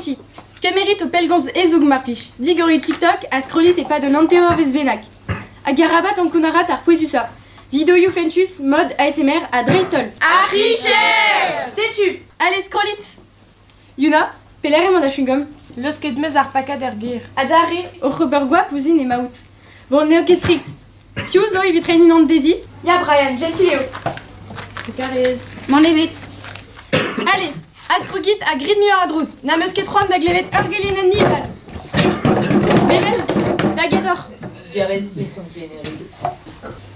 ganti. Kemerit o pelgomz ezug marplich. Digori TikTok a scrollit et pas de nanterreur vesbenak. A garabat en kunarat ar pouesusa. Vidéo Fentus mode ASMR à Dreistol. Archicher! Sais-tu? Allez, scrollit! Yuna, pelere manda chewing-gum. L'osket meus ar pakad er gir. Adare, ochrebergua, pousine et maout. Bon, néo strict. Piu zo evitreini nant desi. Ya Brian, gentileo. Precarez. M'en levet. Allez, ad krogit a grid mieux à drous. Na musket roam da glevet urgelin en nival. Bébé, da gador. Cigaretti, conteneris.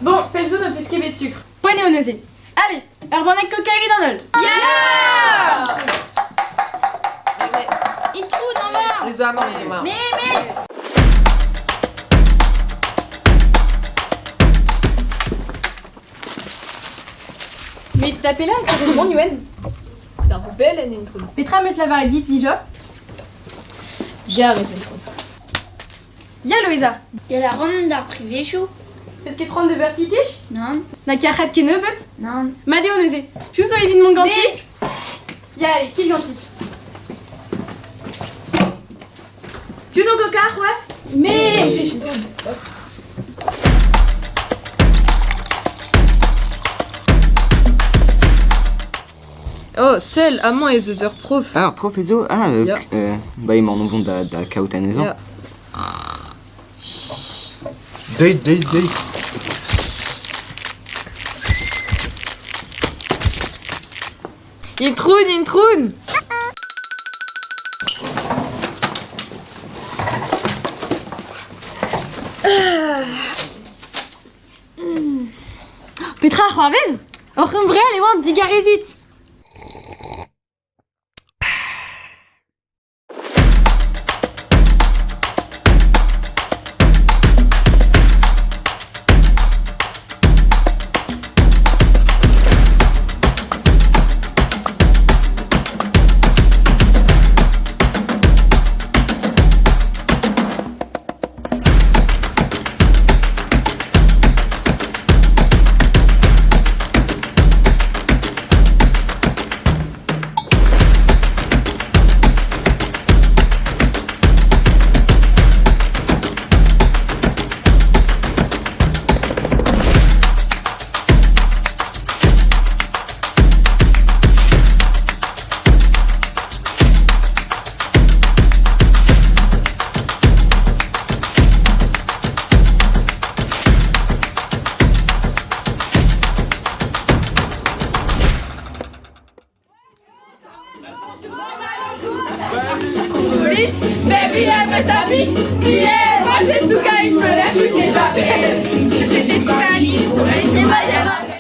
Bon, pelzo de pesquet de sucre. Poigne au nausée. Allez, urbanak cocaïne dans l'ol. Yeah! Il trouve dans l'or. Les amants, Mais Mais t'appelles là, t'as mon Yuen. T'as un bel en intro. Petra me slavar dit déjà. Gare et intro. Ya Loïsa. Il y a la ronde d'art privé chaud. Pesquet 30 de vertitiche. Non, Na karat kenebet. non. Madé au nausée. Piuso evin mon ganti. Ya allez, qui ganti. Piuno coca, roas. Mais. Oh, celle, amant et the prof. Ah, professeur, Ja. Bah, ils m'en vont da kautanezo. Ja. Date. Introun. Petra, roavez. Ochem vrai, allez voir digarezit. Police, baby, elle me s'habille. Hier, moi j'ai tout gagné, je me lève plus déjà. J'ai des soleil, c'est pas